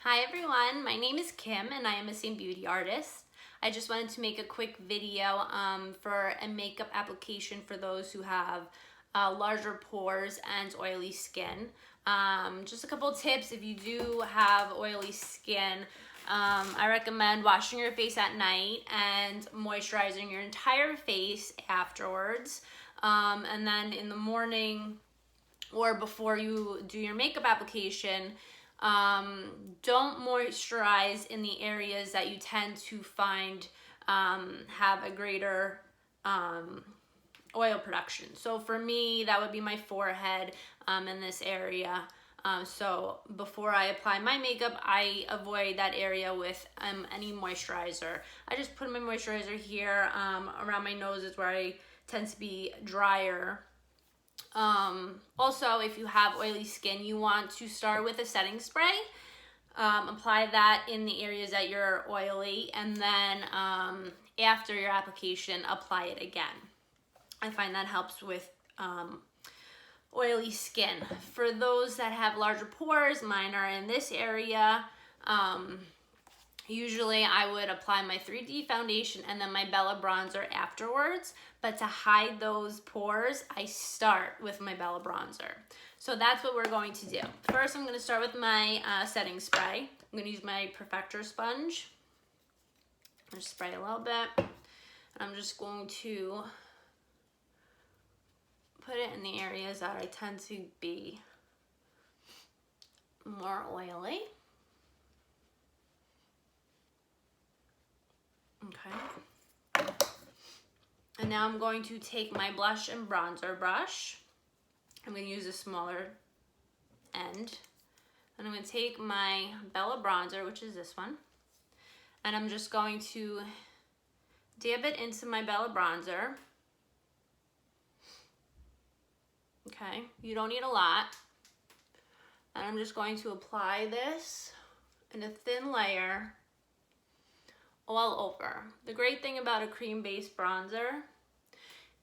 Hi everyone, my name is Kim and I am a Seint beauty artist. I just wanted to make a quick video for a makeup application for those who have larger pores and oily skin. Just a couple tips if you do have oily skin. I recommend washing your face at night and moisturizing your entire face afterwards. And then in the morning or before you do your makeup application, don't moisturize in the areas that you tend to find have a greater oil production. So for me, that would be my forehead in this area. So before I apply my makeup, I avoid that area with any moisturizer. I just put my moisturizer here. Around my nose is where I tend to be drier. Also, if you have oily skin, you want to start with a setting spray. Apply that in the areas that you're oily, and then after your application, apply it again. I find that helps with oily skin. For those that have larger pores, mine are in this area. Usually I would apply my 3D foundation and then my Bella bronzer afterwards, but to hide those pores, I start with my Bella bronzer. So that's what we're going to do. First, I'm going to start with my setting spray. I'm going to use my Perfector sponge. I'm just spray a little bit, and I'm just going to put it in the areas that I tend to be more oily. Okay. And now I'm going to take my blush and bronzer brush. I'm going to use a smaller end. And I'm going to take my Bella bronzer, which is this one. And I'm just going to dab it into my Bella bronzer. Okay, you don't need a lot. And I'm just going to apply this in a thin layer all over. The great thing about a cream-based bronzer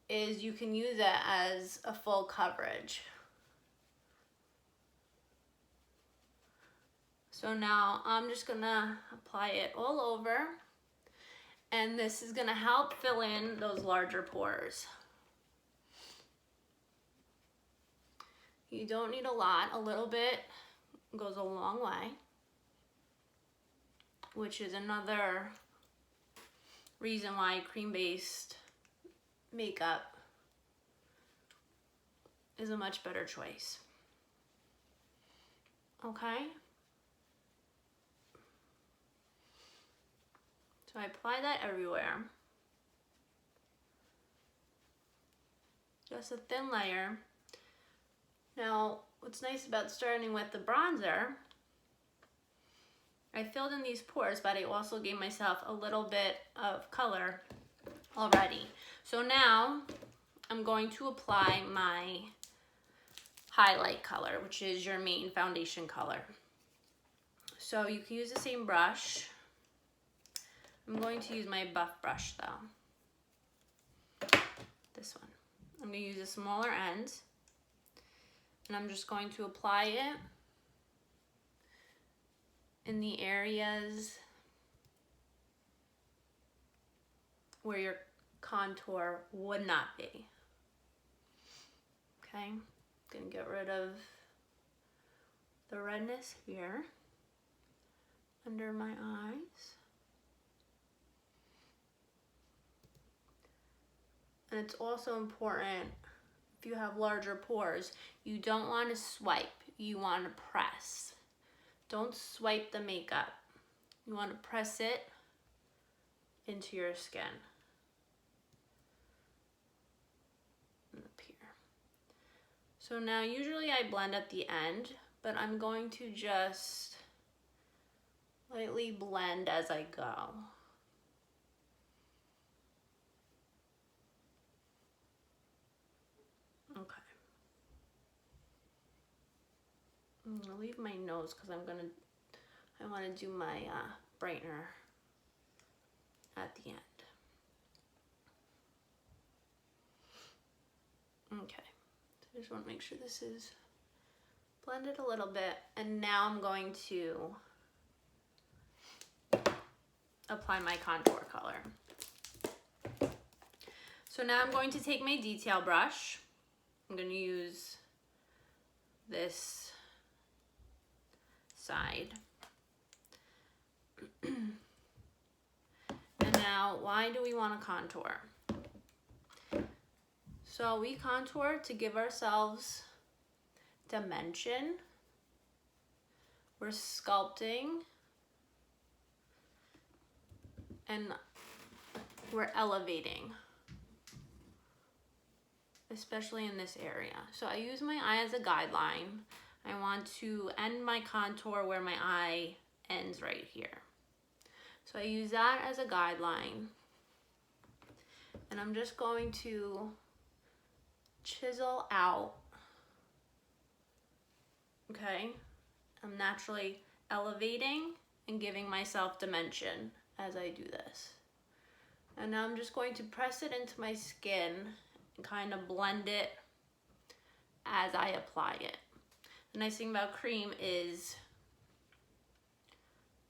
is you can use it as a full coverage. So now I'm just gonna apply it all over, and this is gonna help fill in those larger pores. You don't need a lot. A little bit goes a long way, which is another reason why cream-based makeup is a much better choice. Okay? So I apply that everywhere. Just a thin layer. Now, what's nice about starting with the bronzer, I filled in these pores, but I also gave myself a little bit of color already. So now I'm going to apply my highlight color, which is your main foundation color. So you can use the same brush. I'm going to use my buff brush though. This one. I'm going to use a smaller end, and I'm just going to apply it in the areas where your contour would not be. Okay, gonna get rid of the redness here under my eyes. And it's also important, if you have larger pores, you don't want to swipe, you want to press. Don't swipe the makeup. You want to press it into your skin. And up here. So now usually I blend at the end, but I'm going to just lightly blend as I go. Okay. I'm gonna leave my nose because I want to do my brightener at the end. Okay, so I just want to make sure this is blended a little bit, and now I'm going to apply my contour color. So now I'm going to take my detail brush. I'm going to use this side. And now, why do we want to contour? So we contour to give ourselves dimension. We're sculpting and we're elevating, especially in this area. So I use my eye as a guideline. I want to end my contour where my eye ends right here. So I use that as a guideline. And I'm just going to chisel out. Okay? I'm naturally elevating and giving myself dimension as I do this. And now I'm just going to press it into my skin and kind of blend it as I apply it. The nice thing about cream is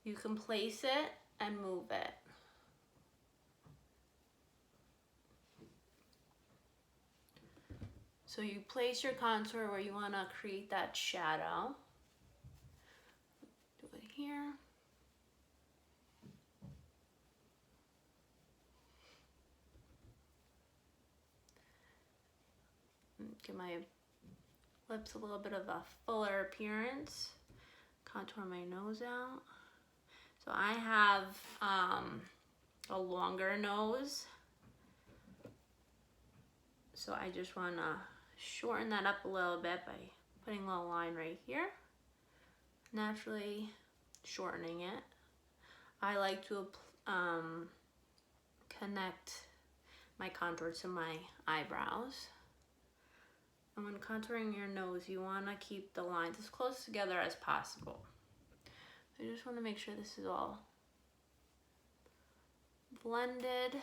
you can place it and move it. So you place your contour where you want to create that shadow. Do it here. Give my lips a little bit of a fuller appearance. Contour my nose out. So I have a longer nose. So I just want to shorten that up a little bit by putting a little line right here. Naturally shortening it. I like to connect my contour to my eyebrows. And when contouring your nose, you want to keep the lines as close together as possible. I just want to make sure this is all blended.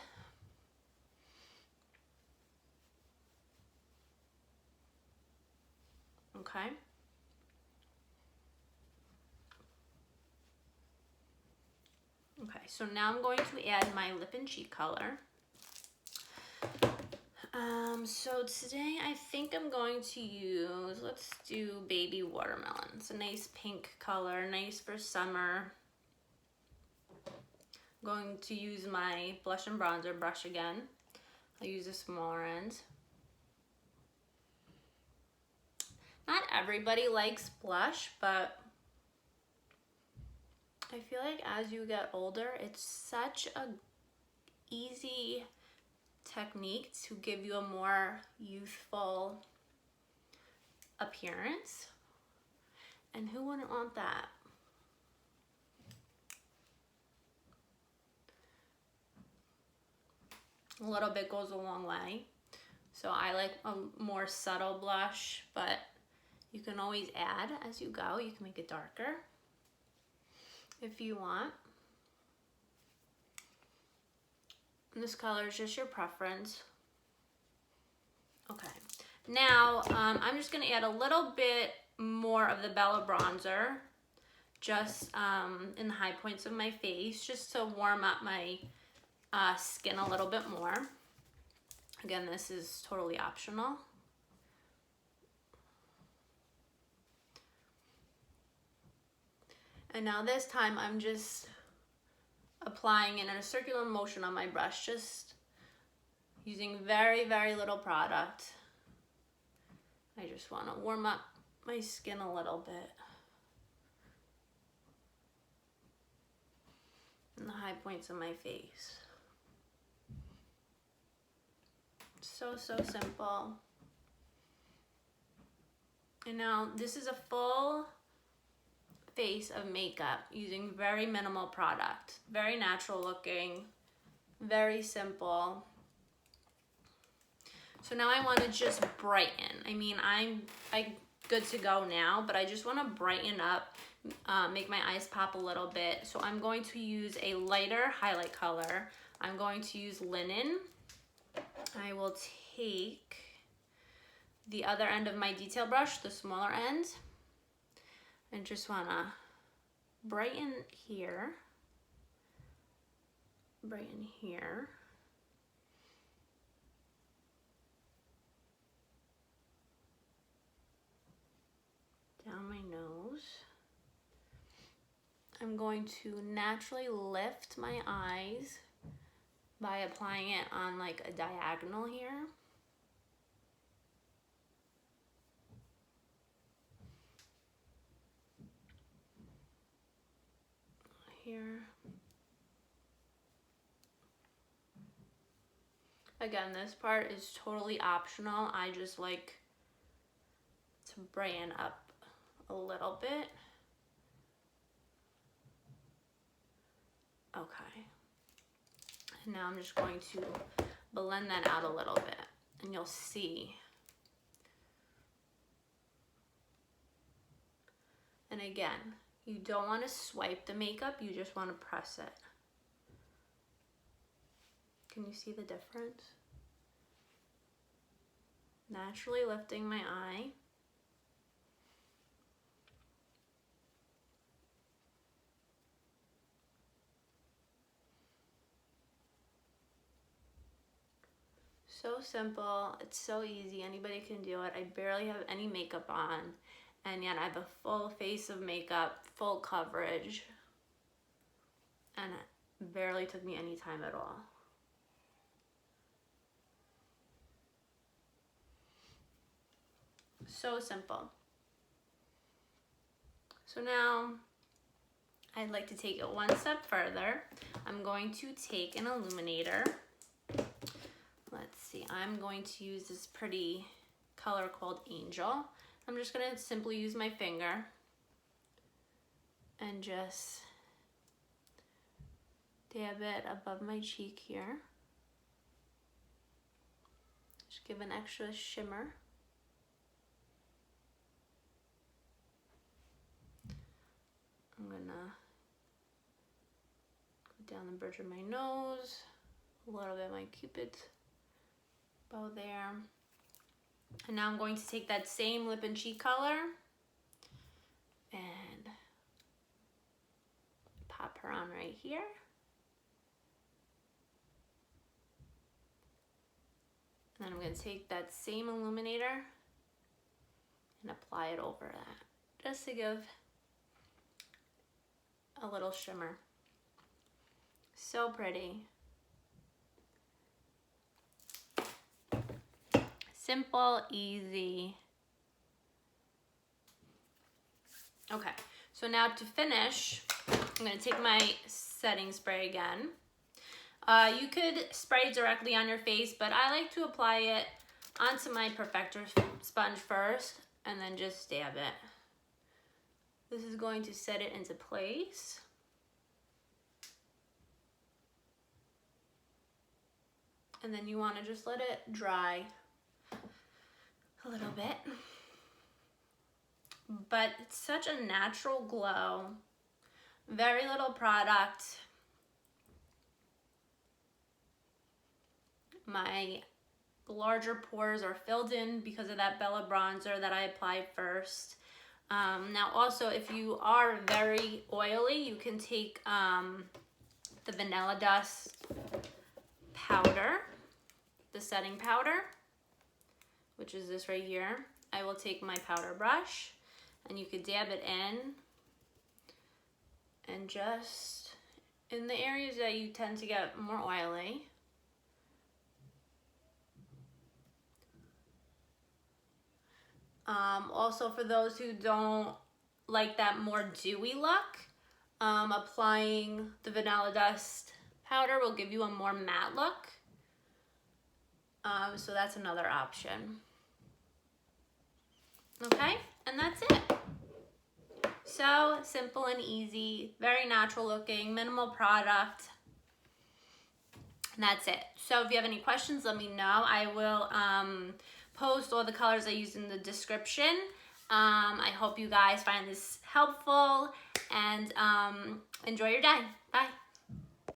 Okay. Okay, so now I'm going to add my lip and cheek color. So today I think I'm going to use, let's do baby watermelon. It's a nice pink color, nice for summer. I'm going to use my blush and bronzer brush again. I'll use a smaller end. Not everybody likes blush, but I feel like as you get older, it's such a easy technique to give you a more youthful appearance. And who wouldn't want that? A little bit goes a long way. So I like a more subtle blush, but you can always add as you go. You can make it darker if you want. And this color is just your preference. Okay, now I'm just gonna add a little bit more of the Bella bronzer just in the high points of my face, just to warm up my skin a little bit more. Again, this is totally optional. And now this time I'm just applying it in a circular motion on my brush, just using very, very little product. I just want to warm up my skin a little bit. In the high points of my face. So simple. And now this is a full face of makeup using very minimal product. Very natural looking, very simple. So now I want to just brighten. I mean, I'm good to go now, but I just want to brighten up, make my eyes pop a little bit. So I'm going to use a lighter highlight color. I'm going to use Linen. I will take the other end of my detail brush, the smaller end, and just want to brighten here. brighten here. Down my nose. I'm going to naturally lift my eyes by applying it on like a diagonal here. Here. Again, this part is totally optional. I just like to brighten up a little bit. Okay. And now I'm just going to blend that out a little bit, and you'll see. And again, you don't want to swipe the makeup, you just want to press it. Can you see the difference? Naturally lifting my eye. So simple, it's so easy, anybody can do it. I barely have any makeup on, and yet I have a full face of makeup, full coverage, and it barely took me any time at all. So simple. So now I'd like to take it one step further. I'm going to take an illuminator. Let's see, I'm going to use this pretty color called Angel. I'm just gonna simply use my finger and just dab it above my cheek here. Just give an extra shimmer. I'm gonna go down the bridge of my nose, a little bit of my Cupid's bow there. And now I'm going to take that same lip and cheek color and pop her on right here. And then I'm going to take that same illuminator and apply it over that, just to give a little shimmer. So pretty. Simple, easy. Okay, so now to finish, I'm gonna take my setting spray again. You could spray directly on your face, but I like to apply it onto my perfector sponge first and then just dab it. This is going to set it into place. And then you want to just let it dry a little bit. But it's such a natural glow. Very little product. My larger pores are filled in because of that Bella bronzer that I applied first. Now also, if you are very oily, you can take the Vanilla Dust powder, the setting powder, which is this right here. I will take my powder brush and you could dab it in and just in the areas that you tend to get more oily. Also, for those who don't like that more dewy look, applying the Vanilla Dust powder will give you a more matte look. So that's another option. Okay, and that's it. So simple and easy, very natural looking, minimal product. And that's it. So if you have any questions, let me know. I will post all the colors I used in the description. I hope you guys find this helpful and enjoy your day. Bye.